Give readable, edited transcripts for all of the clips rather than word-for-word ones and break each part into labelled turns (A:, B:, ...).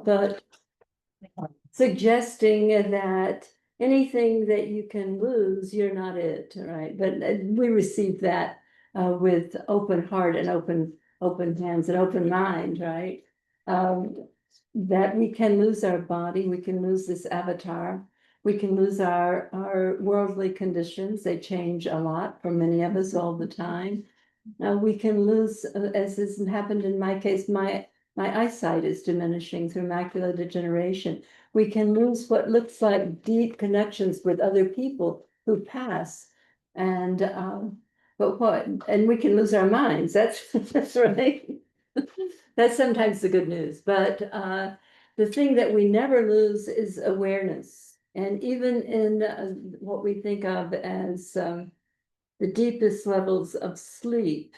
A: but suggesting that anything that you can lose, you're not it, right? But we received that with open heart and open hands and open mind, right? That we can lose our body, we can lose this avatar, we can lose our worldly conditions. They change a lot for many of us all the time. We can lose, as has happened in my case, my eyesight is diminishing through macular degeneration. We can lose what looks like deep connections with other people who pass. And and we can lose our minds. That's right. That's sometimes the good news. But the thing that we never lose is awareness. And even in what we think of as the deepest levels of sleep,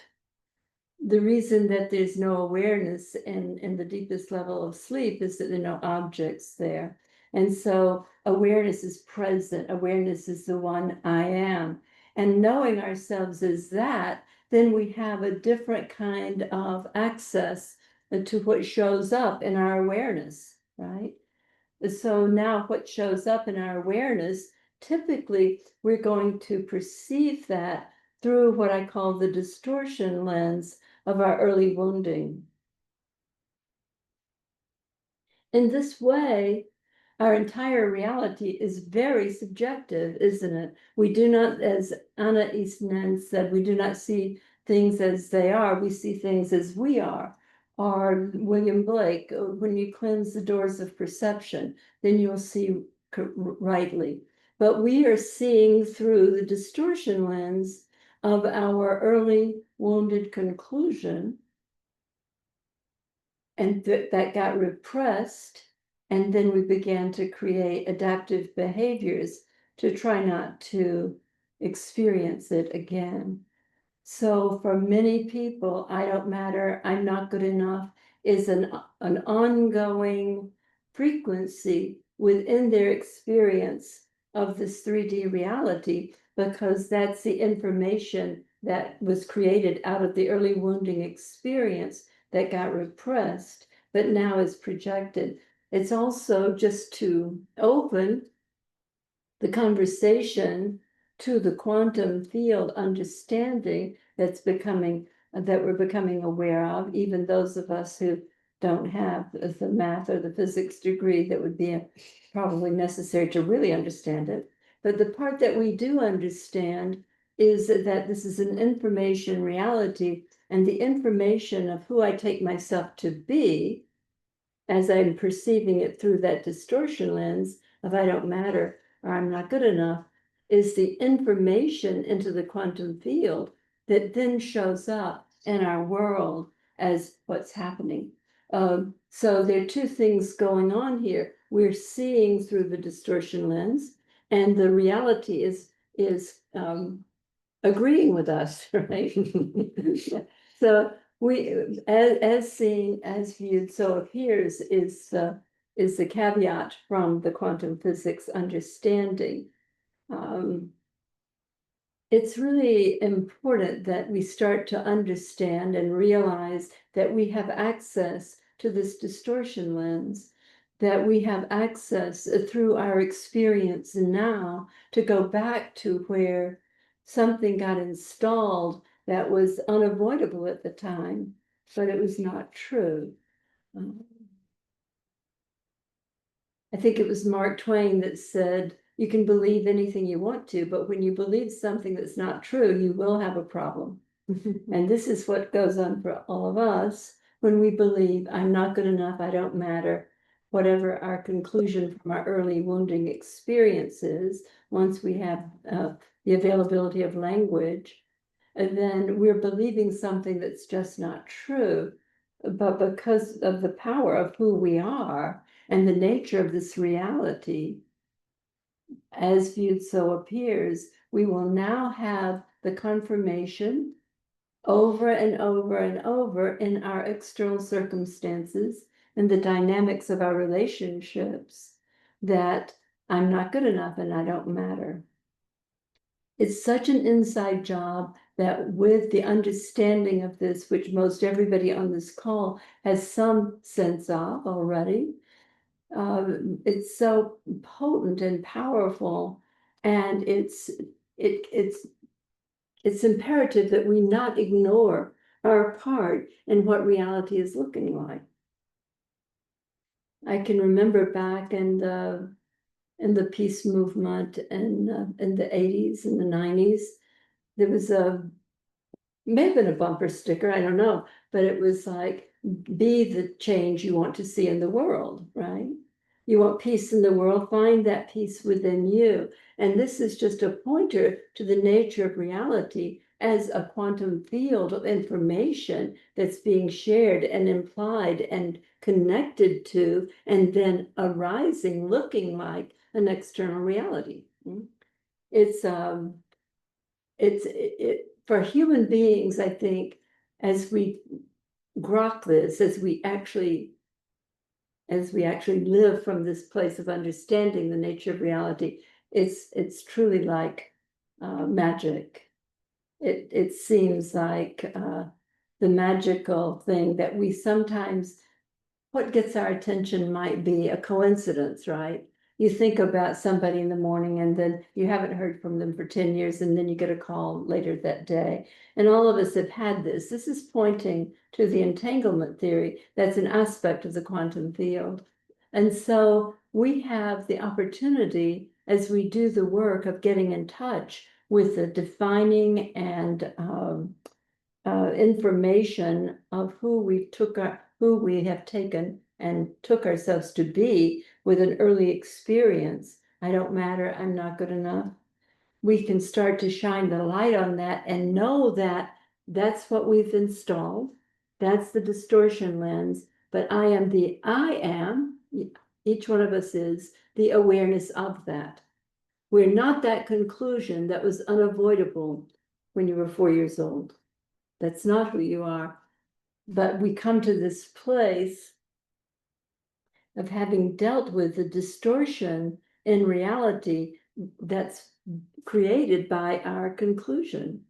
A: the reason that there's no awareness in the deepest level of sleep is that there are no objects there. And so awareness is present. Awareness is the one I am. And knowing ourselves as that, then we have a different kind of access to what shows up in our awareness, right? So now what shows up in our awareness, typically we're going to perceive that through what I call the distortion lens of our early wounding. In this way, our entire reality is very subjective, isn't it? We do not, as Anna Eastman said, we do not see things as they are, we see things as we are. Or William Blake, when you cleanse the doors of perception, then you'll see rightly. But we are seeing through the distortion lens of our early wounded conclusion, and that got repressed. And then we began to create adaptive behaviors to try not to experience it again. So for many people, I don't matter, I'm not good enough is an ongoing frequency within their experience of this 3D reality, because that's the information that was created out of the early wounding experience that got repressed, but now is projected. It's also just to open the conversation to the quantum field understanding that we're becoming aware of, even those of us who don't have the math or the physics degree that would be probably necessary to really understand it. But the part that we do understand is that this is an information reality, and the information of who I take myself to be, as I'm perceiving it through that distortion lens of I don't matter or I'm not good enough, is the information into the quantum field that then shows up in our world as what's happening. So there are two things going on here. We're seeing through the distortion lens, and the reality is agreeing with us, right? So we, as seen, as viewed, so appears is the caveat from the quantum physics understanding. It's really important that we start to understand and realize that we have access to this distortion lens, that we have access through our experience now to go back to where something got installed that was unavoidable at the time, but it was not true. I think it was Mark Twain that said, you can believe anything you want to, but when you believe something that's not true, you will have a problem. And this is what goes on for all of us when we believe I'm not good enough, I don't matter, whatever our conclusion from our early wounding experiences. Once we have the availability of language, and then we're believing something that's just not true. But because of the power of who we are and the nature of this reality, as viewed so appears, we will now have the confirmation over and over and over in our external circumstances and the dynamics of our relationships that I'm not good enough and I don't matter. It's such an inside job that with the understanding of this, which most everybody on this call has some sense of already, it's so potent and powerful, and it's imperative that we not ignore our part in what reality is looking like. I can remember back in the peace movement in the 80s and the 90s, there was may have been a bumper sticker, I don't know, but it was like, be the change you want to see in the world, right? You want peace in the world, find that peace within you. And this is just a pointer to the nature of reality as a quantum field of information that's being shared and implied and connected to, and then arising, looking like an external reality. It's for human beings, I think, as we grok this, as we actually live from this place of understanding the nature of reality, it's truly like magic. It seems like the magical thing that we sometimes, what gets our attention might be a coincidence, right? You think about somebody in the morning and then you haven't heard from them for 10 years, and then you get a call later that day. And all of us have had this. This is pointing to the entanglement theory. That's an aspect of the quantum field. And so we have the opportunity, as we do the work of getting in touch with the defining and information of who we have taken and took ourselves to be with an early experience. I don't matter, I'm not good enough. We can start to shine the light on that and know that that's what we've installed. That's the distortion lens, but I am, each one of us is the awareness of that. We're not that conclusion that was unavoidable when you were 4 years old. That's not who you are. But we come to this place of having dealt with the distortion in reality that's created by our conclusion.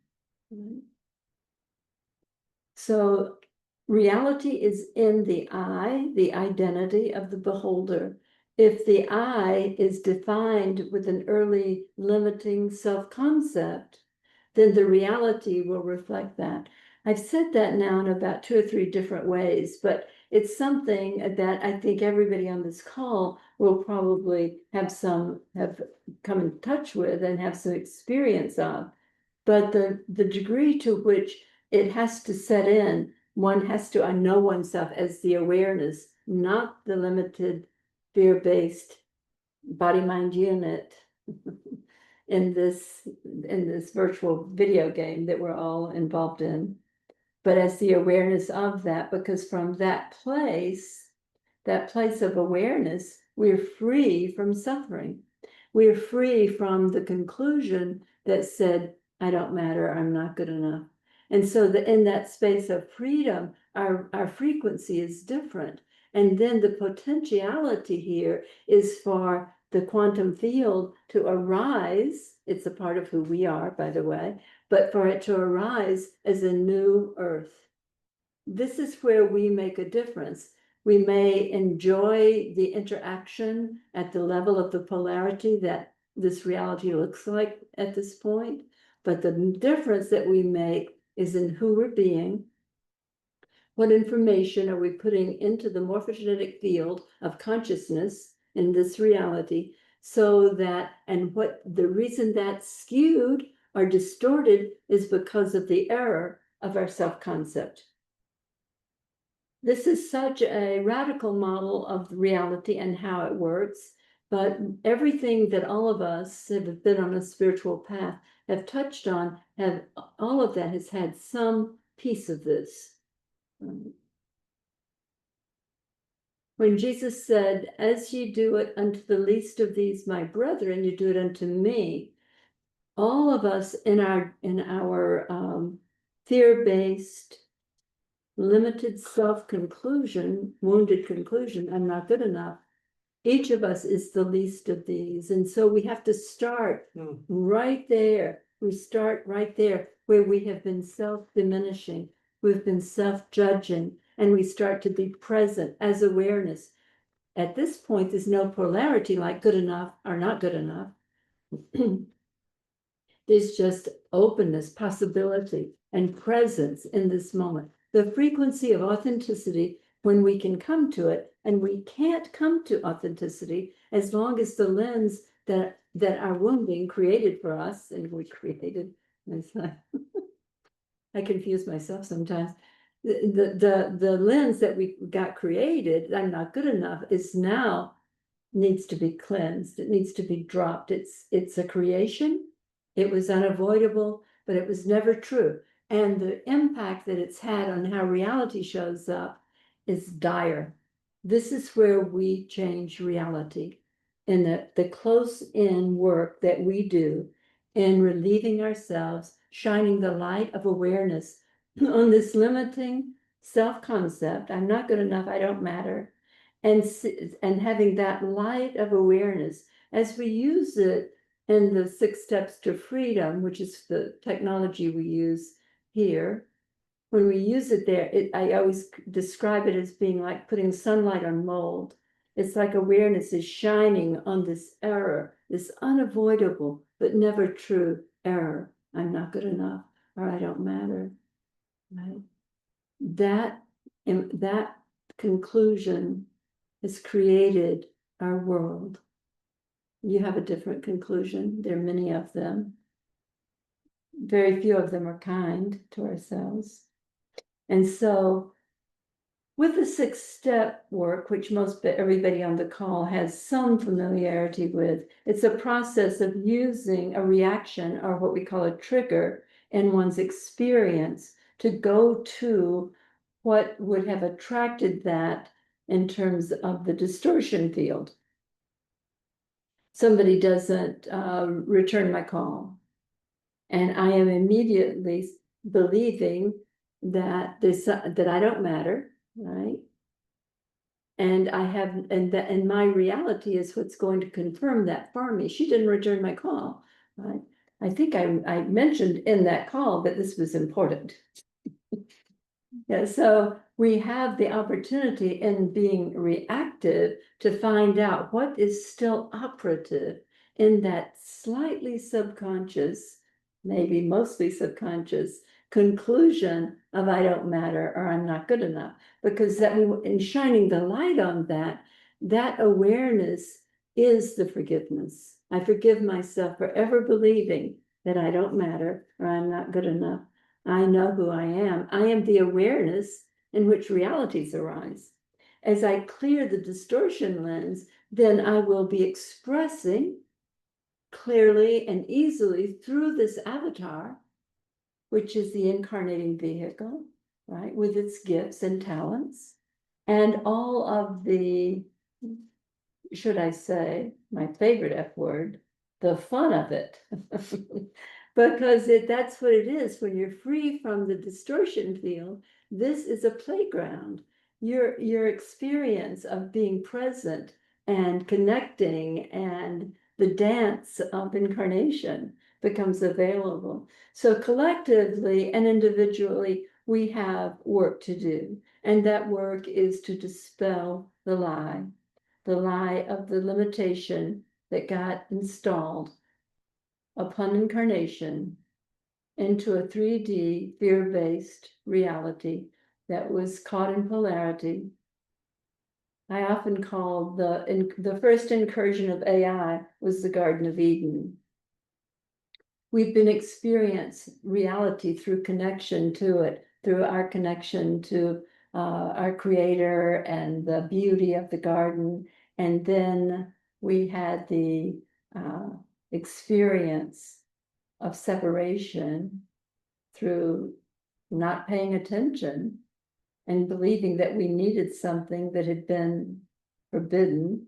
A: So reality is in the I, the identity of the beholder. If the I is defined with an early limiting self-concept, then the reality will reflect that. I've said that now in about 2 or 3 different ways, but it's something that I think everybody on this call will probably have come in touch with and have some experience of. But the degree to which it has to set in, one has to know oneself as the awareness, not the limited fear-based body-mind unit in this virtual video game that we're all involved in, but as the awareness of that, because from that place of awareness, we're free from suffering. We're free from the conclusion that said, I don't matter, I'm not good enough. And so in that space of freedom, our frequency is different. And then the potentiality here is for the quantum field to arise. It's a part of who we are, by the way, but for it to arise as a new earth. This is where we make a difference. We may enjoy the interaction at the level of the polarity that this reality looks like at this point, but the difference that we make is in who we're being. What information are we putting into the morphogenetic field of consciousness in this reality, so that, and what the reason that's skewed or distorted is because of the error of our self-concept. This is such a radical model of reality and how it works, but everything that all of us have been on a spiritual path have touched on, all of that has had some piece of this. When Jesus said, as you do it unto the least of these, my brethren, you do it unto me, all of us in our fear-based, limited self-conclusion, wounded conclusion, I'm not good enough, each of us is the least of these. And so we have to start right there. We start right there where we have been self-diminishing, we've been self-judging, and we start to be present as awareness. At this point, there's no polarity like good enough or not good enough. There's just openness, possibility, and presence in this moment. The frequency of authenticity, when we can come to it, and we can't come to authenticity as long as the lens that our wounding created for us, and we created, I confuse myself sometimes. The lens that we got created, I'm not good enough, is now needs to be cleansed. It needs to be dropped. It's a creation. It was unavoidable, but it was never true. And the impact that it's had on how reality shows up is dire. This is where we change reality in the close-in work that we do in relieving ourselves, shining the light of awareness on this limiting self-concept. I'm not good enough. I don't matter. And having that light of awareness as we use it in the 6 steps to freedom, which is the technology we use here. When we use it there, I always describe it as being like putting sunlight on mold. It's like awareness is shining on this error, this unavoidable but never true error. I'm not good enough, or I don't matter. Right? That conclusion has created our world. You have a different conclusion. There are many of them. Very few of them are kind to ourselves. And so with the 6-step work, which everybody on the call has some familiarity with, it's a process of using a reaction, or what we call a trigger, in one's experience to go to what would have attracted that in terms of the distortion field. Somebody doesn't return my call, and I am immediately believing that that I don't matter, right? And and my reality is what's going to confirm that for me. She didn't return my call, right? I think I mentioned in that call that this was important. Yeah, so we have the opportunity in being reactive to find out what is still operative in that slightly subconscious, maybe mostly subconscious conclusion of I don't matter or I'm not good enough. Because that in shining the light on that awareness is the forgiveness. I forgive myself for ever believing that I don't matter or I'm not good enough. I know who I am. I am the awareness in which realities arise. As I clear the distortion lens, then I will be expressing clearly and easily through this avatar, which is the incarnating vehicle, right, with its gifts and talents, and all of the, should I say, my favorite F word, the fun of it. Because that's what it is. When you're free from the distortion field, this is a playground. Your experience of being present and connecting and the dance of incarnation becomes available. So collectively and individually, we have work to do. And that work is to dispel the lie of the limitation that got installed upon incarnation into a 3D fear-based reality that was caught in polarity. I often call the first incursion of AI was the Garden of Eden. We've been experiencing reality through connection to it, through our connection to our creator and the beauty of the garden. And then we had the experience of separation through not paying attention and believing that we needed something that had been forbidden.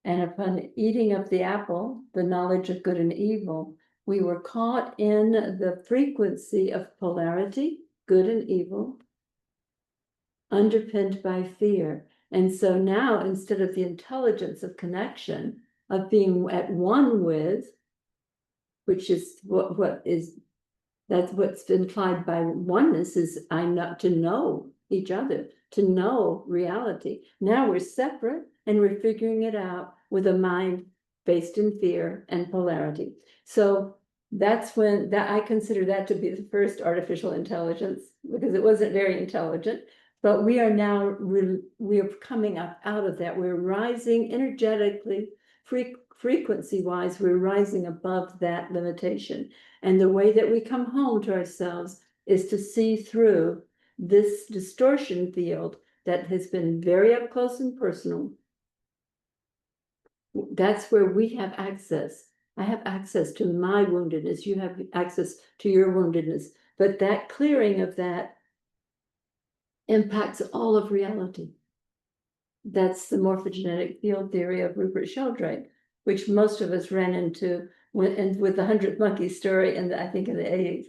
A: And upon eating of the apple, the knowledge of good and evil, we were caught in the frequency of polarity, good and evil, underpinned by fear. And so now, instead of the intelligence of connection, of being at one with, which is what is That's what's been implied by oneness is I'm not to know each other, to know reality. Now we're separate and we're figuring it out with a mind based in fear and polarity. So that's when that I consider that to be the first artificial intelligence, because it wasn't very intelligent. But we are now we are coming up out of that. We're rising energetically, frequency wise, we're rising above that limitation. And the way that we come home to ourselves is to see through this distortion field that has been very up close and personal. That's where we have access. I have access to my woundedness. You have access to your woundedness. But that clearing of that impacts all of reality. That's the morphogenetic field theory of Rupert Sheldrake, which most of us ran into with the 100th Monkey story, and I think in the 80s.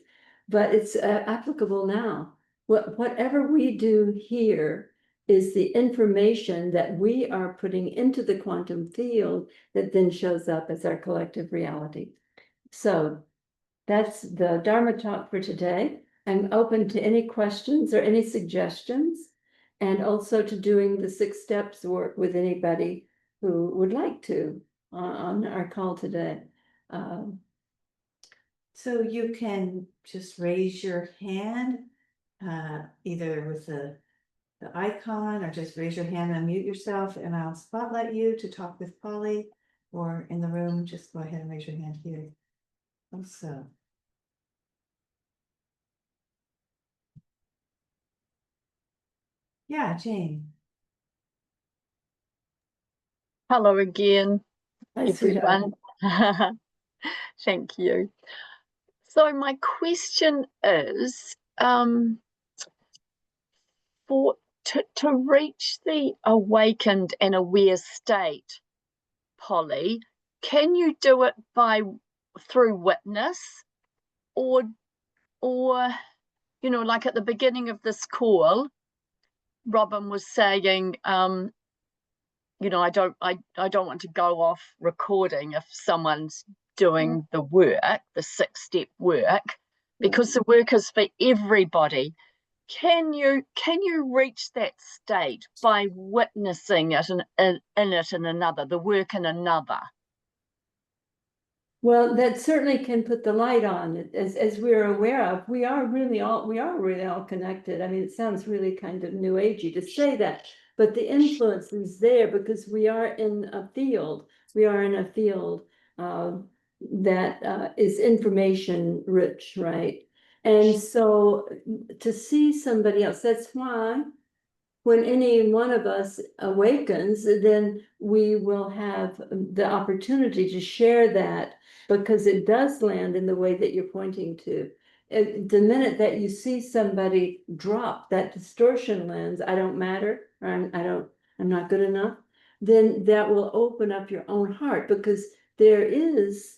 A: But it's applicable now. Whatever we do here is the information that we are putting into the quantum field that then shows up as our collective reality. So that's the Dharma talk for today. I'm open to any questions or any suggestions, and also to doing the 6 steps work with anybody who would like to on our call today.
B: So you can just raise your hand, either with the icon, or just raise your hand and unmute yourself, and I'll spotlight you to talk with Polly, or in the room, just go ahead and raise your hand here. Also. Yeah, Jane.
C: Hello again,
A: Hi,
C: everyone. Thank you. So my question is, to reach the awakened and aware state, Polly, can you do it through witness, or you know, like at the beginning of this call, Robin was saying, you know, I don't want to go off recording if someone's doing the work, the 6-step work, because the work is for everybody. Can you reach that state by witnessing it in another, the work in another?
A: Well, that certainly can put the light on it, as we're aware of. We are really all connected. I mean, it sounds really kind of new agey to say that, but the influence is there because we are in a field. We are in a field that is information rich, right? And so to see somebody else, that's why when any one of us awakens, then we will have the opportunity to share that, because it does land in the way that you're pointing to. The minute that you see somebody drop that distortion lens, I don't matter, or I'm not good enough, then that will open up your own heart, because there is,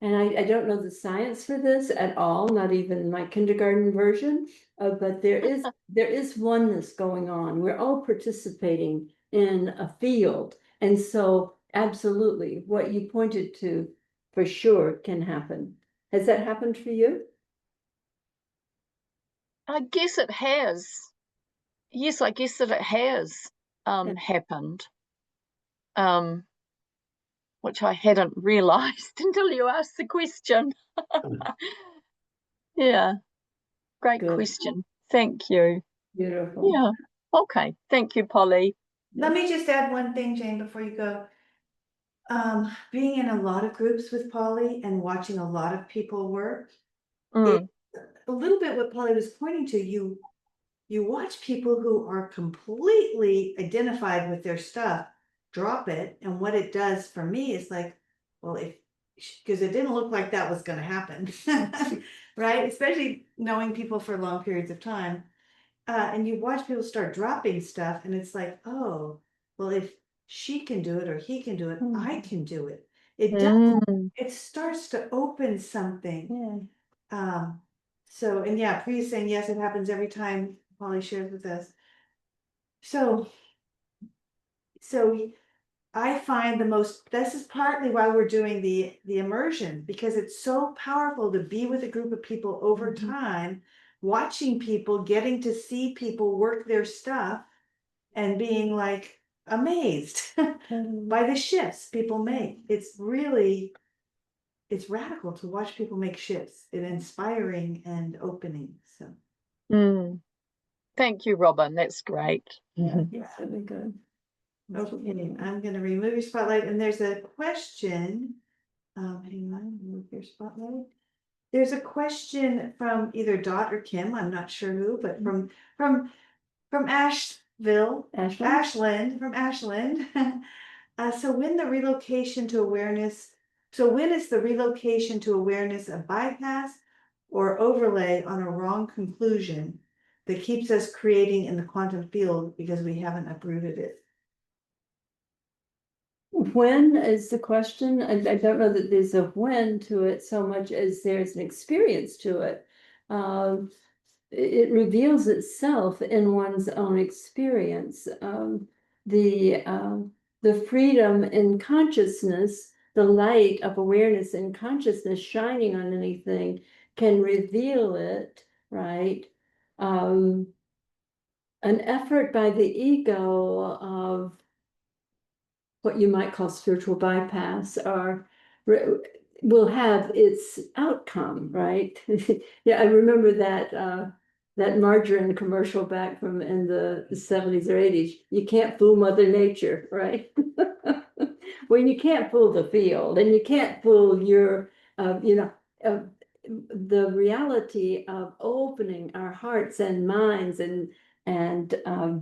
A: and I don't know the science for this at all, not even my kindergarten version, but there is oneness going on. We're all participating in a field. And so absolutely, what you pointed to for sure can happen. Has that happened for you?
C: I guess it has. Yes, I guess that it has happened. Which I hadn't realized until you asked the question. Yeah, great
A: Good.
C: question. Thank you.
A: Beautiful.
C: Yeah. Okay. Thank you, Polly.
B: Let me just add one thing, Jane, before you go. Being in a lot of groups with Polly and watching a lot of people work, it's a little bit what Polly was pointing to. You watch people who are completely identified with their stuff drop it, and what it does for me is like, well, because it didn't look like that was going to happen, right? Especially knowing people for long periods of time. And you watch people start dropping stuff, and it's like, oh, well, if she can do it or he can do it, I can do it. It does. It starts to open something. So, and yeah, Priya's saying, yes, it happens every time Polly shares with us. So I find this is partly why we're doing the immersion, because it's so powerful to be with a group of people over
A: Mhm.
B: time, watching people, getting to see people work their stuff and being like amazed by the shifts people make. It's radical to watch people make shifts. It's inspiring and opening. So
C: Mm. Thank you, Robin. That's great.
A: Yeah, it's really good.
B: okay, I'm gonna remove your spotlight, and there's a question. Hang on, remove your spotlight. There's a question from either Dot or Kim, I'm not sure who, but from Asheville,
A: Ashland?
B: From Ashland. So when the relocation to awareness, so when is the relocation to awareness a bypass or overlay on a wrong conclusion that keeps us creating in the quantum field because we haven't uprooted it?
A: When is the question? I don't know that there's a when to it so much as there's an experience to it. Um, it reveals itself in one's own experience. The freedom in consciousness, the light of awareness in consciousness shining on anything can reveal it, right? Um, an effort by the ego of what you might call spiritual bypass will have its outcome, right? Yeah, I remember that margarine commercial back from in the 70s or 80s. You can't fool Mother Nature, right? Well, you can't fool the field, and you can't fool your, uh, the reality of opening our hearts and minds and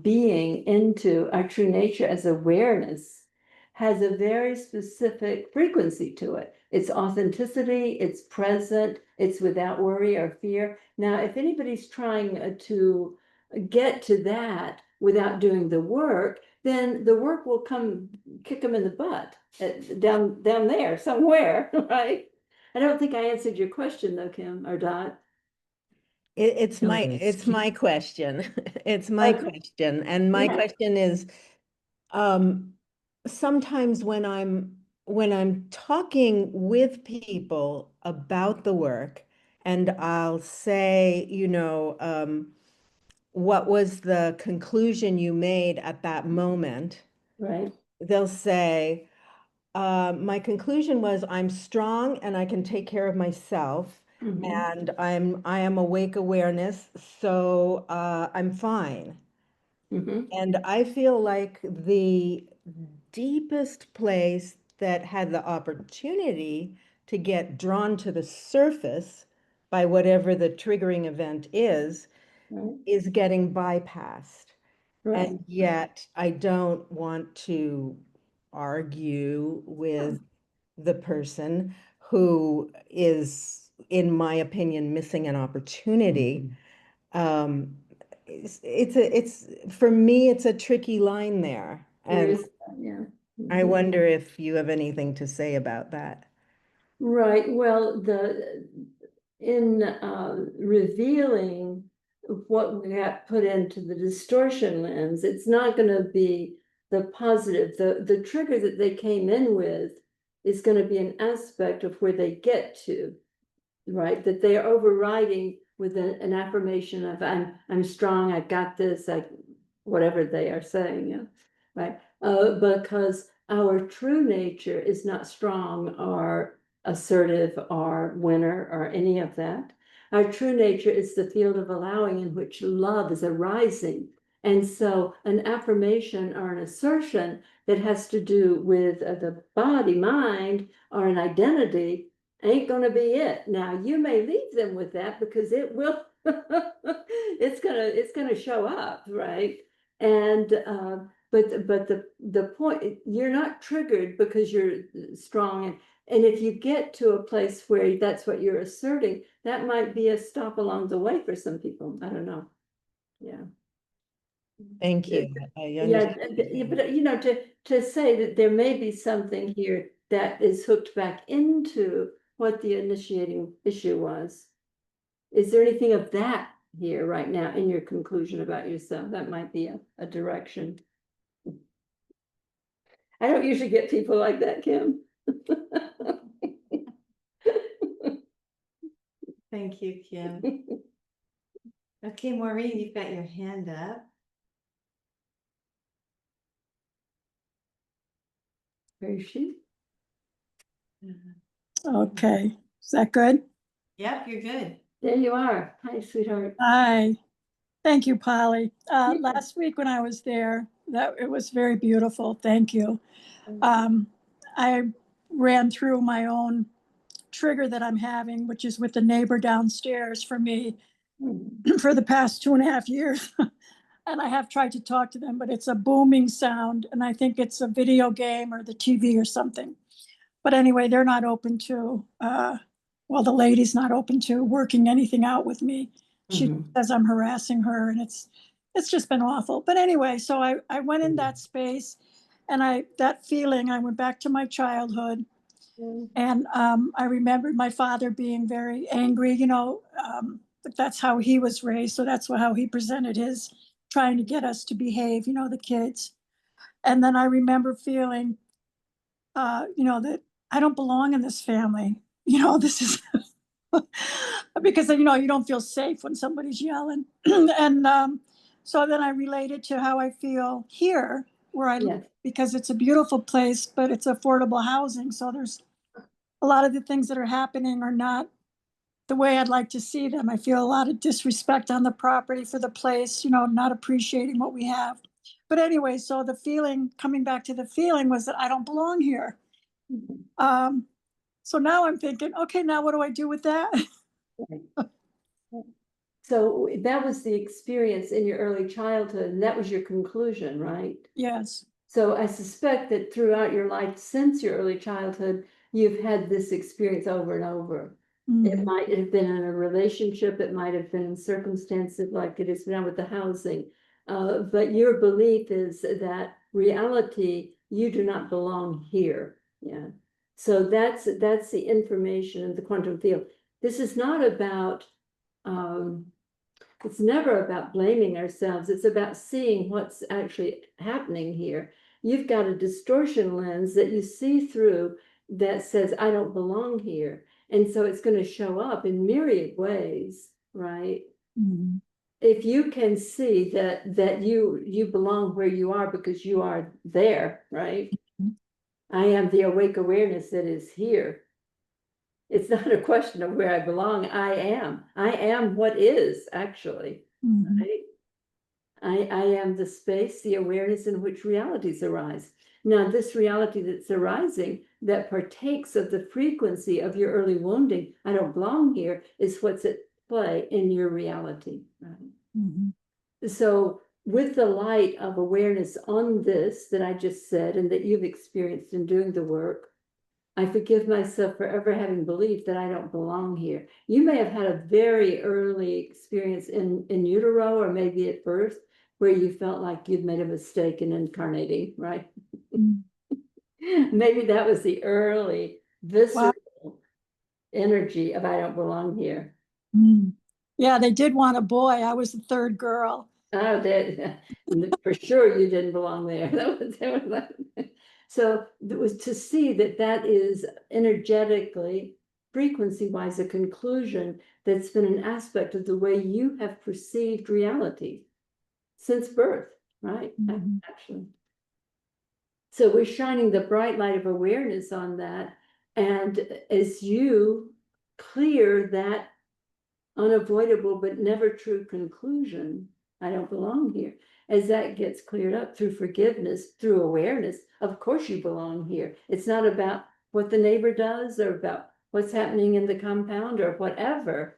A: being into our true nature as awareness has a very specific frequency to it. It's authenticity, it's present, it's without worry or fear. Now, if anybody's trying to get to that without doing the work, then the work will come kick them in the butt down there somewhere, right? I don't think I answered your question though, Kim or Dot.
D: It's
E: No,
D: my,
E: it's
D: it's my question. It's my
A: Okay.
D: question. And my
A: Yeah.
D: question is, um, sometimes when I'm talking with people about the work and I'll say, what was the conclusion you made at that moment?
A: Right.
D: They'll say, my conclusion was I'm strong and I can take care of myself.
A: Mhm.
D: And I am awake awareness, so I'm fine.
A: Mhm.
D: And I feel like the deepest place that had the opportunity to get drawn to the surface by whatever the triggering event
A: Right.
D: is getting bypassed.
A: Right.
D: And yet I don't want to argue with the person who is, in my opinion, missing an opportunity. It's for me, it's a tricky line there.
A: There
D: And
A: is, yeah.
D: I
A: Mhm.
D: wonder if you have anything to say about that.
A: Right, well, in revealing what we got put into the distortion lens, it's not gonna be the positive, the trigger that they came in with is gonna be an aspect of where they get to, right? That they are overriding with an affirmation of I'm strong, I got this, whatever they are saying, yeah, right? Because our true nature is not strong or assertive or winner or any of that. Our true nature is the field of allowing in which love is arising. And so an affirmation or an assertion that has to do with the body, mind, or an identity ain't gonna be it. Now, you may leave them with that because it will, it's gonna show up, right? And but the point, you're not triggered because you're strong. And if you get to a place where that's what you're asserting, that might be a stop along the way for some people. I don't know. Yeah.
D: Thank you. I
A: Yeah,
D: understand.
A: but to say that there may be something here that is hooked back into what the initiating issue was. Is there anything of that here right now in your conclusion about yourself? That might be a direction. I don't usually get people like that, Kim.
B: Thank you, Kim. Okay, Maureen, you've got your hand up.
A: Where is she?
E: Okay, is that good?
B: Yep, you're good.
A: There you are. Hi, sweetheart.
E: Hi, thank you, Polly.
A: Yeah.
E: Last week when I was there, it was very beautiful, thank you. I ran through my own trigger that I'm having, which is with the neighbor downstairs for me for the past 2.5 years. And I have tried to talk to them, but it's a booming sound, and I think it's a video game or the TV or something. But anyway, they're not open to, well, the lady's not open to working anything out with me. She
A: Mhm.
E: says I'm harassing her, and it's just been awful. But anyway, so I went in that space, and that feeling, I went back to my childhood, and I remembered my father being very angry, but that's how he was raised. So that's how he presented his trying to get us to behave, the kids. And then I remember feeling, that I don't belong in this family. This is because, you don't feel safe when somebody's yelling. And so then I related to how I feel here, where I
A: Yes.
E: because it's a beautiful place, but it's affordable housing. So there's a lot of the things that are happening are not the way I'd like to see them. I feel a lot of disrespect on the property for the place, not appreciating what we have. But anyway, so the feeling, coming back to the feeling, was that I don't belong here.
A: Mhm.
E: So now I'm thinking, okay, now what do I do with that?
A: So that was the experience in your early childhood, and that was your conclusion, right?
E: Yes.
A: So I suspect that throughout your life since your early childhood, you've had this experience over and over. It
E: Mhm.
A: might have been in a relationship, it might have been in circumstances like it is now with the housing. But your belief is that reality, you do not belong here. Yeah. So that's the information in the quantum field. This is not about it's never about blaming ourselves. It's about seeing what's actually happening here. You've got a distortion lens that you see through that says, I don't belong here. And so it's going to show up in myriad ways, right?
E: Mhm.
A: If you can see that you belong where you are because you are there, right? I am the awake awareness that is here. It's not a question of where I belong. I am what is actually.
E: Mhm.
A: Right? I am the space, the awareness in which realities arise. Now, this reality that's arising that partakes of the frequency of your early wounding, I don't belong here, is what's at play in your reality. Right?
E: Mhm.
A: So, with the light of awareness on this that I just said and that you've experienced in doing the work, I forgive myself for ever having believed that I don't belong here. You may have had a very early experience in utero or maybe at birth where you felt like you'd made a mistake in incarnating, right?
E: Mhm.
A: Maybe that was the early
E: Wow.
A: visceral energy of I don't belong here.
E: Mhm. Yeah, they did want a boy. I was the third girl.
A: Oh, that for sure you didn't belong there. So it was to see that is energetically, frequency-wise, a conclusion that's been an aspect of the way you have perceived reality since birth, right?
E: Mhm.
A: Actually. So we're shining the bright light of awareness on that. And as you clear that unavoidable but never true conclusion, I don't belong here. As that gets cleared up through forgiveness, through awareness, of course you belong here. It's not about what the neighbor does or about what's happening in the compound or whatever.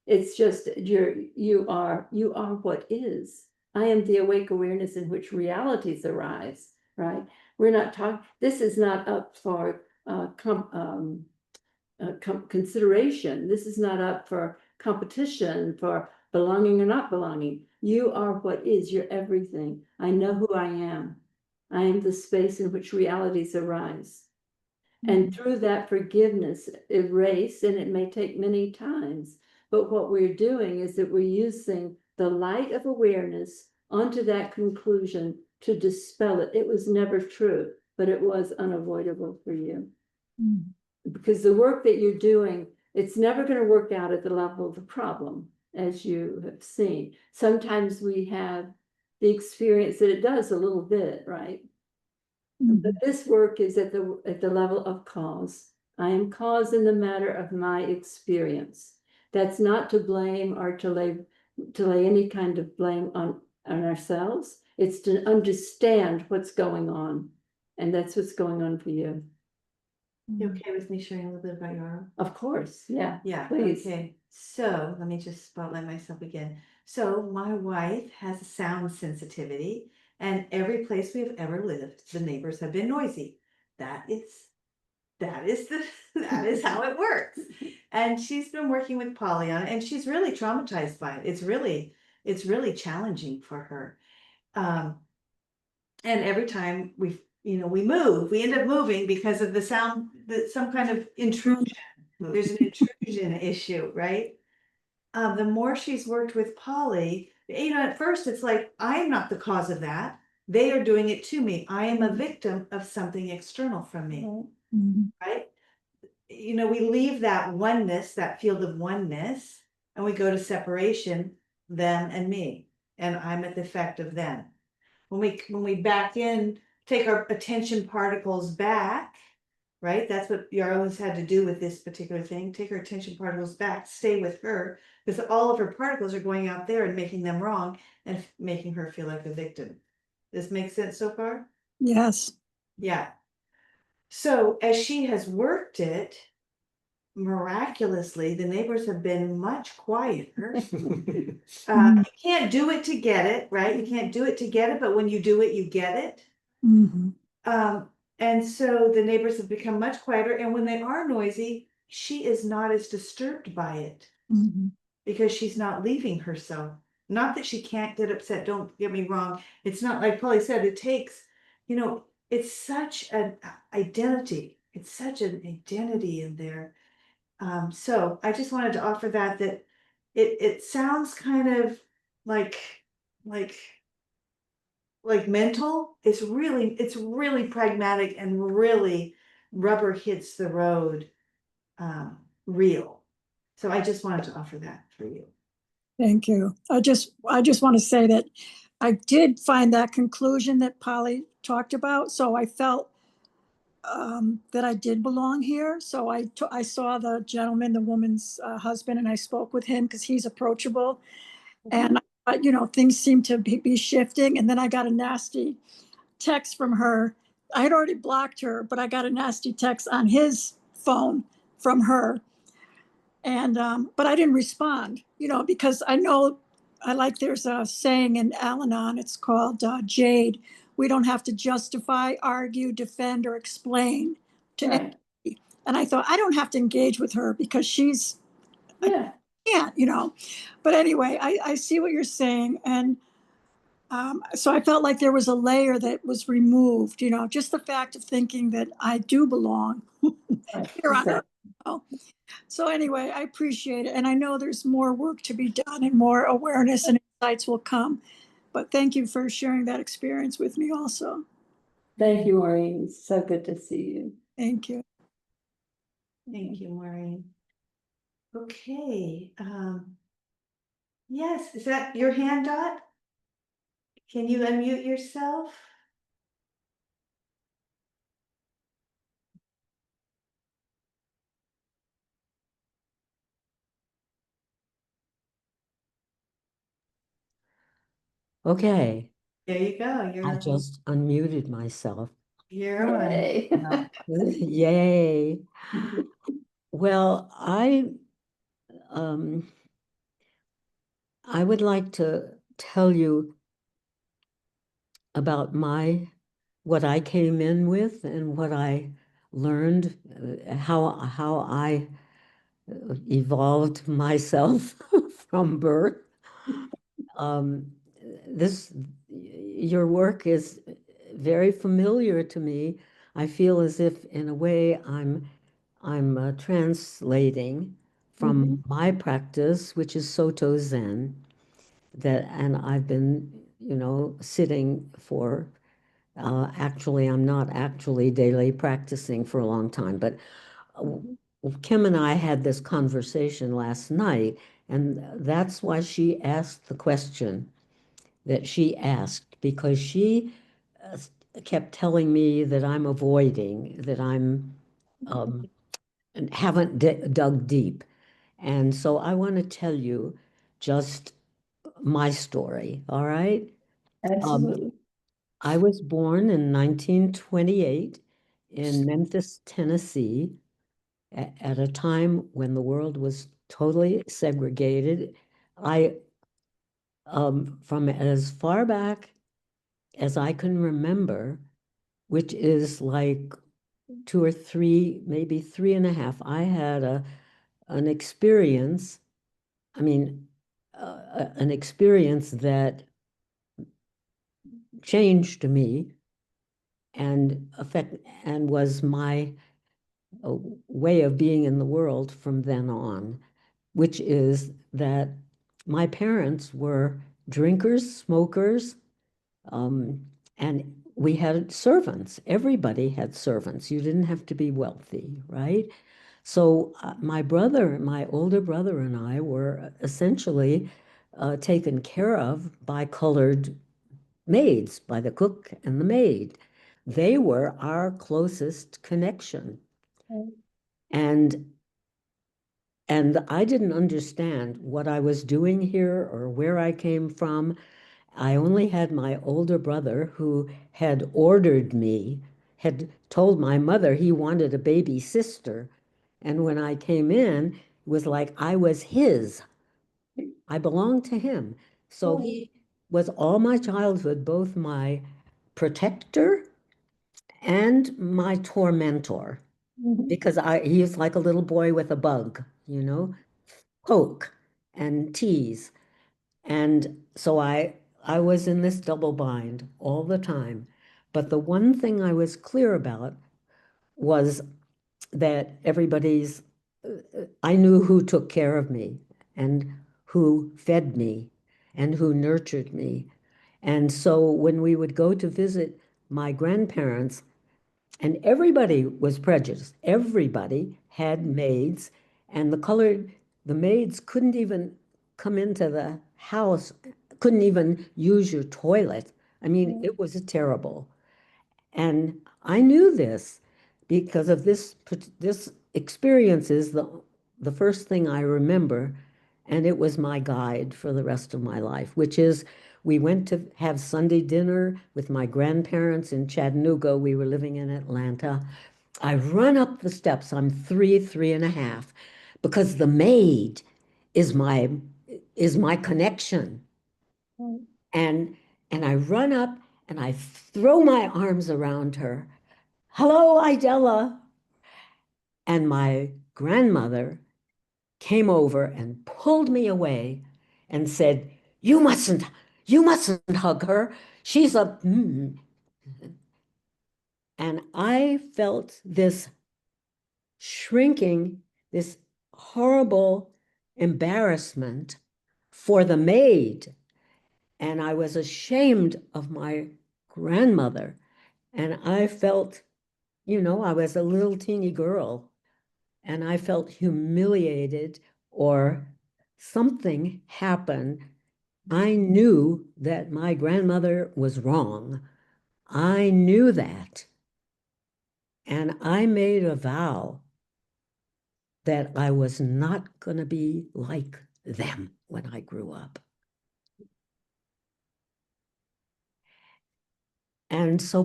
A: It's just you are what is. I am the awake awareness in which realities arise, right? We're not talking, this is not up for consideration. This is not up for competition, for belonging or not belonging. You are what is, you're everything. I know who I am. I am the space in which realities arise. And through that forgiveness, erase, and it may take many times, but what we're doing is that we're using the light of awareness onto that conclusion to dispel it. It was never true. but it was unavoidable for you.
E: Mm.
A: Because the work that you're doing, it's never going to work out at the level of the problem, as you have seen. Sometimes we have the experience that it does a little bit, right? But this work is at the level of cause. I am cause in the matter of my experience. That's not to blame or to lay any kind of blame on ourselves. It's to understand what's going on. And that's what's going on for you.
B: You okay with me sharing a little bit about your arm?
A: Of course, yeah.
B: Yeah,
A: Please.
B: okay. So let me just spotlight myself again. So my wife has a sound sensitivity, and every place we've ever lived, the neighbors have been noisy. That is that is how it works. And she's been working with Polly on it, and she's really traumatized by it. It's really challenging for her. And every time we move, we end up moving because of the sound, some kind of intrusion. There's an intrusion issue, right? The more she's worked with Polly, at first it's like, I am not the cause of that. They are doing it to me. I am a victim of something external from me,
E: Mhm.
B: right? We leave that oneness, that field of oneness, and we go to separation, them and me, and I'm at the effect of them. When we back in, take our attention particles back, right? That's what Yarla's had to do with this particular thing. Take her attention particles back, stay with her, because all of her particles are going out there and making them wrong and making her feel like a victim. This makes sense so far?
E: Yes.
B: Yeah. So as she has worked it, miraculously, the neighbors have been much quieter. You can't do it to get it, right? You can't do it to get it, but when you do it, you get it.
E: Mhm.
B: And so the neighbors have become much quieter, and when they are noisy, she is not as disturbed by it
E: Mhm.
B: because she's not leaving herself. Not that she can't get upset, don't get me wrong. It's not like Polly said, it takes, it's such an identity. It's such an identity in there. So I just wanted to offer that it sounds kind of like like mental. It's really pragmatic and really rubber hits the road, real. So I just wanted to offer that for you.
E: Thank you. I just want to say that I did find that conclusion that Polly talked about. So I felt that I did belong here. So I saw the gentleman, the woman's husband, and I spoke with him because he's approachable. And things seemed to be shifting. And then I got a nasty text from her. I had already blocked her, but I got a nasty text on his phone from her. And but I didn't respond, because I know there's a saying in Al-Anon, it's called Jade. We don't have to justify, argue, defend, or explain to
A: Right.
E: anybody. And I thought I don't have to engage with her because she's
A: Yeah.
E: can't. But anyway, I see what you're saying, and so I felt like there was a layer that was removed. Just the fact of thinking that I do belong here on earth. So anyway, I appreciate it. And I know there's more work to be done and more awareness and insights will come. But thank you for sharing that experience with me also.
A: Thank you, Maureen. It's so good to see you.
E: Thank you.
B: Thank you, Maureen. Okay. Yes, is that your hand, Dot? Can you unmute yourself?
F: Okay,
B: There you go.
F: I just unmuted myself.
B: You're on.
A: Yay.
F: Yay. Well, um, I would like to tell you about what I came in with and what I learned, how I evolved myself from birth. Um, your work is very familiar to me. I feel as if, in a way, I'm translating from my practice, which is Soto Zen, and I've been, sitting for Actually, I'm not actually daily practicing for a long time, but uh, Kim and I had this conversation last night, and that's why she asked the question that she asked, because she uh, kept telling me that I'm avoiding, that I'm and haven't dug deep. And so I want to tell you just my story, all right? Um,
A: Absolutely.
F: I was born in 1928 in Memphis, Tennessee, at a time when the world was totally segregated. I, from as far back as I can remember, which is like 2 or 3, maybe 3.5, I had an experience. I mean, an experience that changed me and was my uh, way of being in the world from then on, which is that my parents were drinkers, smokers, um, and we had servants. Everybody had servants. You didn't have to be wealthy, right? So my older brother and I were essentially taken care of by colored maids, by the cook and the maid. They were our closest connection. And I didn't understand what I was doing here or where I came from. I only had my older brother who had ordered me, had told my mother he wanted a baby sister. And when I came in, it was like I was his. I belonged to him. So he was all my childhood, both my protector and my tormentor, because he was like a little boy with a bug, poke and tease. And so I was in this double bind all the time. But the one thing I was clear about was that I knew who took care of me and who fed me and who nurtured me. And so when we would go to visit my grandparents, and everybody was prejudiced, everybody had maids, and the maids couldn't even come into the house, couldn't even use your toilet. I mean, it was terrible. And I knew this because of this experience is the first thing I remember, and it was my guide for the rest of my life, which is we went to have Sunday dinner with my grandparents in Chattanooga. We were living in Atlanta. I run up the steps. I'm 3.5, because the maid is my connection. And I run up and I throw my arms around her. Hello, Idella. And my grandmother came over and pulled me away and said, you mustn't hug her. She's a, and I felt this shrinking, this horrible embarrassment for the maid. And I was ashamed of my grandmother. And I felt, I was a little teeny girl, and I felt humiliated, or something happened. I knew that my grandmother was wrong. I knew that. And I made a vow that I was not going to be like them when I grew up. And so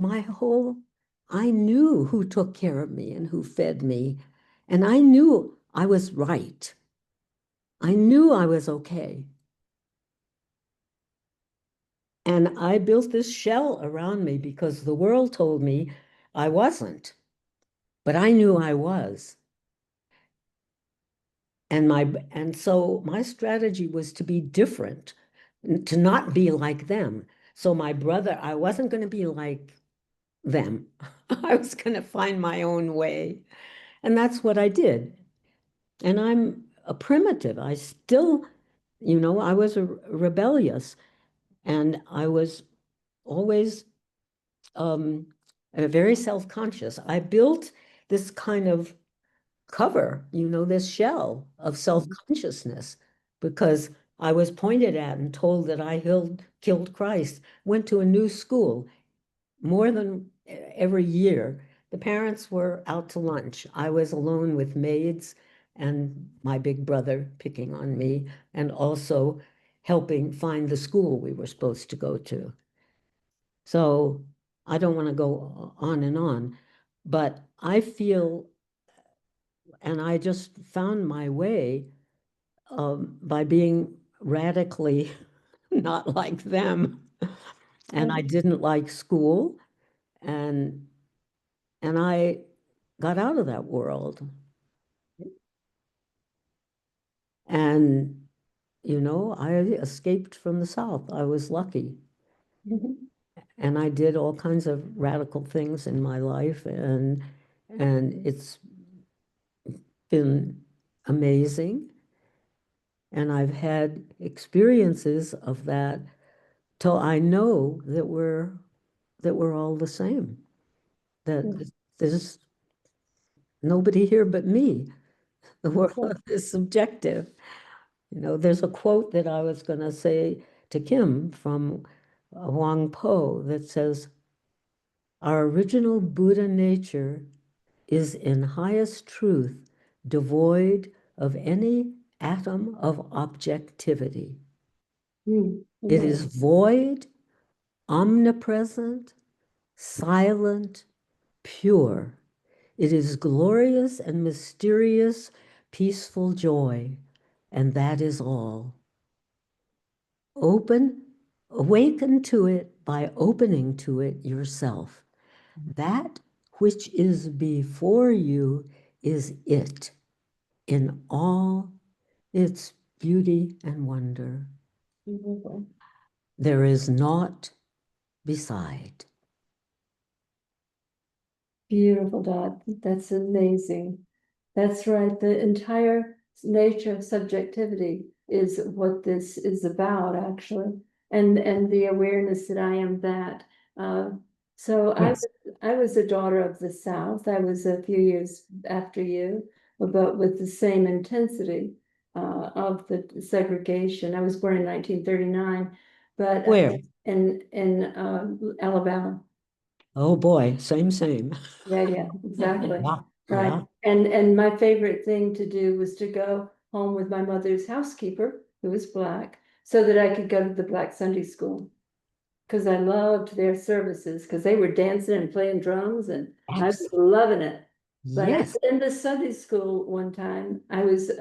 F: I knew who took care of me and who fed me. And I knew I was right. I knew I was okay. And I built this shell around me because the world told me I wasn't, but I knew I was. And so my strategy was to be different, to not be like them. So I wasn't going to be like them. I was going to find my own way. And that's what I did. And I'm a primitive. I still, I was rebellious, and I was always um, very self-conscious. I built this kind of cover, this shell of self-consciousness because I was pointed at and told that I killed Christ, went to a new school more than every year. The parents were out to lunch. I was alone with maids and my big brother picking on me and also helping find the school we were supposed to go to. So I don't want to go on and on, but I feel, and I just found my way by being radically not like them. And I didn't like school, and I got out of that world. And, I escaped from the South. I was lucky. And I did all kinds of radical things in my life, and it's been amazing. And I've had experiences of that till I know that we're all the same. That there's nobody here but me. The world is subjective. There's a quote that I was going to say to Kim from Wang Po that says, "Our original Buddha nature is in highest truth devoid of any atom of objectivity. It is void, omnipresent, silent, pure. It is glorious and mysterious, peaceful joy, and that is all. Awaken to it by opening to it yourself. That which is before you is it in all its beauty and wonder. There is naught beside."
A: Beautiful, Dot. That's amazing. That's right. The entire nature of subjectivity is what this is about, actually, and the awareness that I am that. So
F: Yes.
A: I was a daughter of the South. I was a few years after you, but with the same intensity of the segregation. I was born in 1939, but
F: Where?
A: in Alabama.
F: Oh boy, same.
A: Yeah, exactly.
F: Yeah,
A: Right.
F: yeah.
A: And my favorite thing to do was to go home with my mother's housekeeper, who was black, so that I could go to the Black Sunday school. Because I loved their services, because they were dancing and playing drums, and I was loving it. But
F: Yes.
A: in the Sunday school one time, I was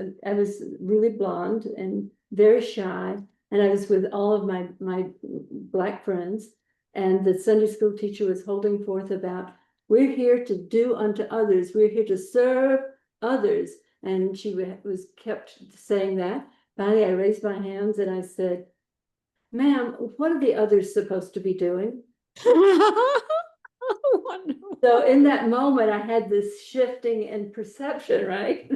A: really blonde and very shy, and I was with all of my black friends, and the Sunday school teacher was holding forth about, we're here to do unto others, we're here to serve others, and she was kept saying that. Finally, I raised my hands and I said, "Ma'am, what are the others supposed to be doing?"
F: Wonderful.
A: So in that moment, I had this shifting in perception, right?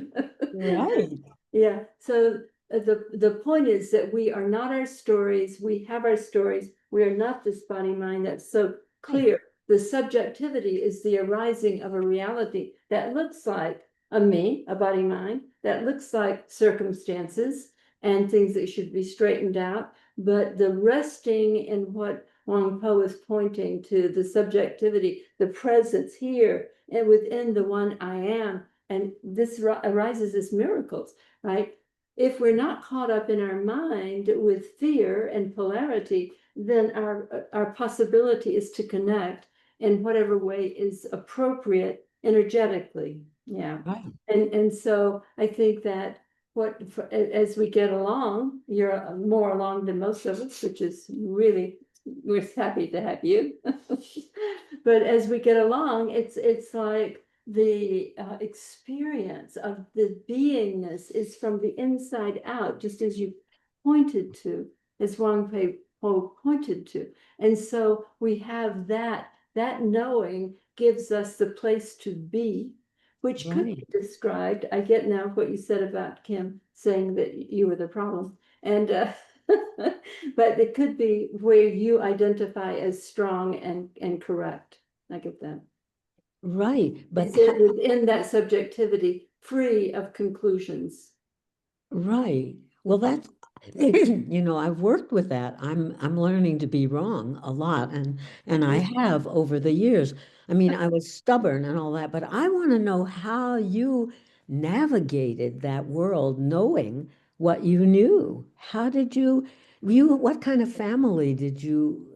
F: Right.
A: Yeah. So the point is that we are not our stories. We have our stories. We are not this body mind. That's so clear. The subjectivity is the arising of a reality that looks like a me, a body mind, that looks like circumstances and things that should be straightened out. But the resting in what Wang Po is pointing to, the subjectivity, the presence here and within the one I am, and this arises as miracles, right? If we're not caught up in our mind with fear and polarity, then our possibility is to connect in whatever way is appropriate energetically. Yeah.
F: Right.
A: And so I think that as we get along, you're more along than most of us, which is really, we're happy to have you. But as we get along, it's like the experience of the beingness is from the inside out, just as you pointed to, as Wang Po pointed to. And so we have that knowing gives us the place to be, which could be described. I get now what you said about Kim saying that you were the problem. And But it could be where you identify as strong and correct. I get that.
F: Right, but
A: It's within that subjectivity, free of conclusions.
F: right. Well, that's, you know, I've worked with that. I'm learning to be wrong a lot, and I have over the years. I mean, I was stubborn and all that, but I want to know how you navigated that world knowing what you knew. How did what kind of family did you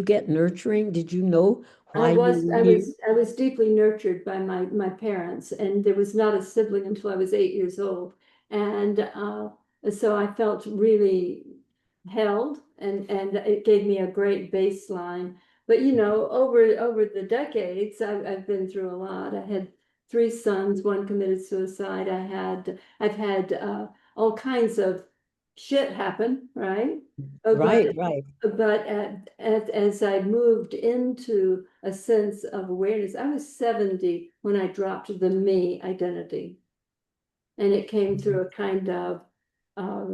F: get nurturing? Did you know why you were here?
A: I was deeply nurtured by my parents, and there was not a sibling until I was 8 years old. And so I felt really held, and it gave me a great baseline. But you know, over the decades, I've been through a lot. I had three sons, one committed suicide. I've had all kinds of shit happen, right?
F: Right,
A: But
F: right.
A: as I moved into a sense of awareness, I was 70 when I dropped the me identity. And it came through a kind of uh,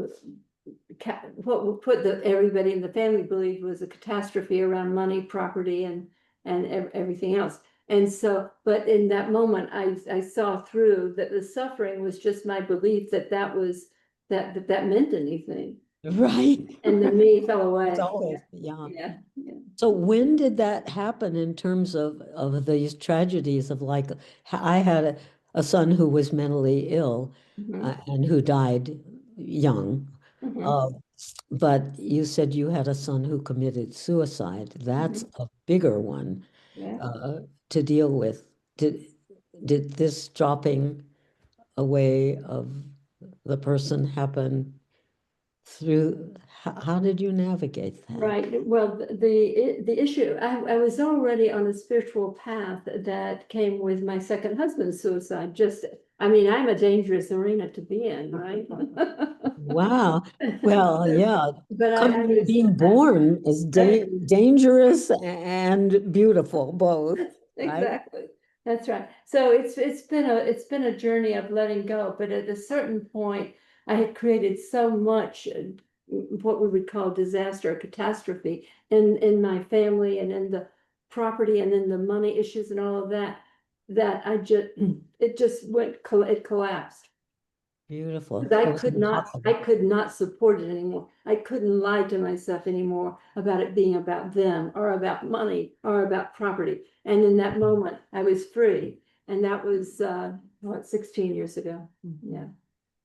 A: what we put everybody in the family believed was a catastrophe around money, property, and everything else. And so, but in that moment, I saw through that the suffering was just my belief that that meant anything,
F: Right.
A: and the me fell
F: It's
A: away.
F: always, yeah.
A: Yeah, yeah.
F: So when did that happen in terms of these tragedies of like, I had a son who was mentally ill
A: Mhm,
F: and who died young.
A: mhm.
F: Uh, but you said you had a son who committed suicide. That's
A: Mhm.
F: a bigger one
A: Yeah.
F: to deal with. Did did this dropping away of the person happen through, how did you navigate that?
A: Right. Well, the issue, I was already on a spiritual path that came with my second husband's suicide. Just, I mean, I'm a dangerous arena to be in, right?
F: Wow. Well, yeah,
A: But I
F: coming,
A: was,
F: being born is
A: I-
F: dangerous and beautiful, both, right?
A: exactly. That's right. So it's been a journey of letting go, but at a certain point, I had created so much what we would call disaster or catastrophe in my family and in the property and in the money issues and all of that, that I just it just it collapsed.
F: Beautiful.
A: I
F: It was
A: I
F: impossible.
A: could not support it anymore. I couldn't lie to myself anymore about it being about them or about money or about property. And in that moment, I was free. And that was, 16 years ago. Yeah.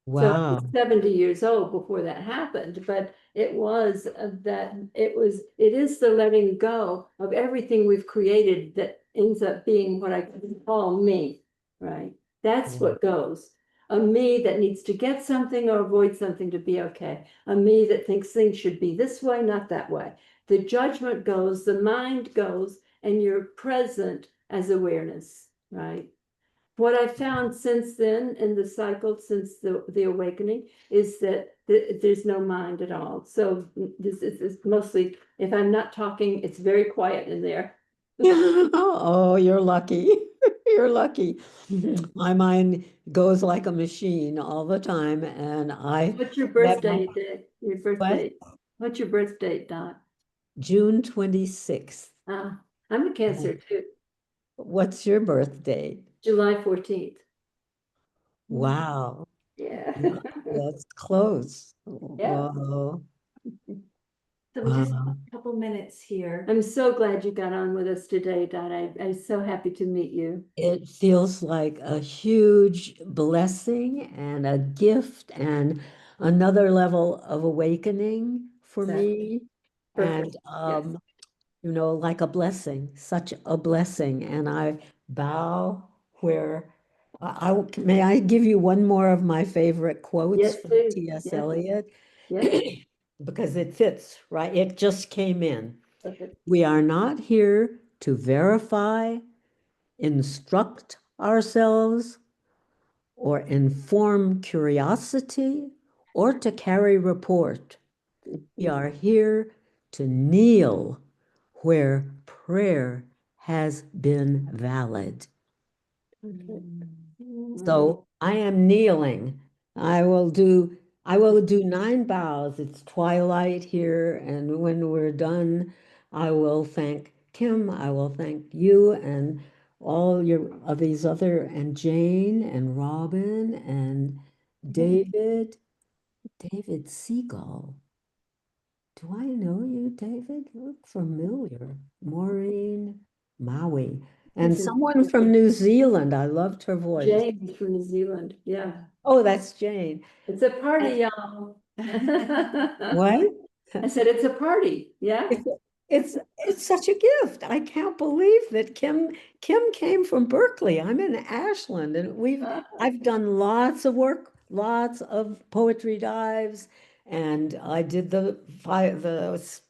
A: So I was
F: Wow.
A: 70 years old before that happened, but it was it is the letting go of everything we've created that ends up being what I call me, right? That's what goes. A me that needs to get something or avoid something to be okay. A me that thinks things should be this way, not that way. The judgment goes, the mind goes, and you're present as awareness, right? What I found since then in the cycle, since the awakening, is that there's no mind at all. So this is mostly, if I'm not talking, it's very quiet in there.
F: Oh, you're lucky. You're lucky. My mind goes like a machine all the time, and I
A: What's your
F: met my,
A: birthday day? Your birth
F: what?
A: date? What's your birth date, Dot?
F: June 26th.
A: I'm a Cancer too,
F: What's your birthday?
A: July 14th.
F: Wow.
A: Yeah.
F: Yeah, that's close.
A: Yeah.
F: Whoa.
B: So we just have
F: Wow.
B: a couple minutes here.
A: I'm so glad you got on with us today, Dot. I'm so happy to meet you.
F: It feels like a huge blessing and a gift and another level of awakening for
A: Exactly.
F: me. And
A: Perfect. Yes.
F: you know, like a blessing, such a blessing. And I bow where may I give you one more of my favorite quotes
A: Yes,
F: from
A: please.
F: T.S.
A: Yes.
F: Eliot?
A: Yes.
F: Because it fits, right? It just came in.
A: Perfect.
F: We are not here to verify, instruct ourselves, or inform curiosity, or to carry report. We are here to kneel where prayer has been valid.
A: Okay.
F: So I am kneeling. I will do I will do 9 bows. It's twilight here, and when we're done, I will thank Kim. I will thank you and all your of these other and Jane and Robin and David. David Seagull. Do I know you, David? You look familiar. Maureen, Maui, and
A: He's in-
F: someone from New Zealand. I loved her voice.
A: James from New Zealand, yeah.
F: Oh, that's Jane.
A: It's a party, y'all.
F: What?
A: I said, it's a party, yeah.
F: It's it's such a gift. I can't believe that Kim came from Berkeley. I'm in Ashland, and I've done lots of work, lots of poetry dives, and I did the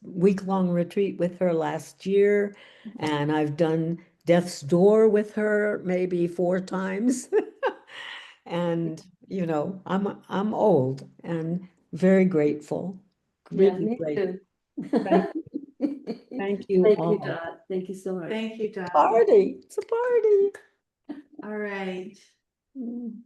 F: week-long retreat with her last year, and I've done Death's Door with her maybe 4 times. And I'm old and very grateful,
A: Yeah,
F: really
A: me
F: grateful.
A: too.
F: Thank Thank you
A: Thank you,
F: all.
A: Dot. Thank you so much.
B: Thank you, Dot.
F: Party, it's a party.
B: All right.
A: Mm.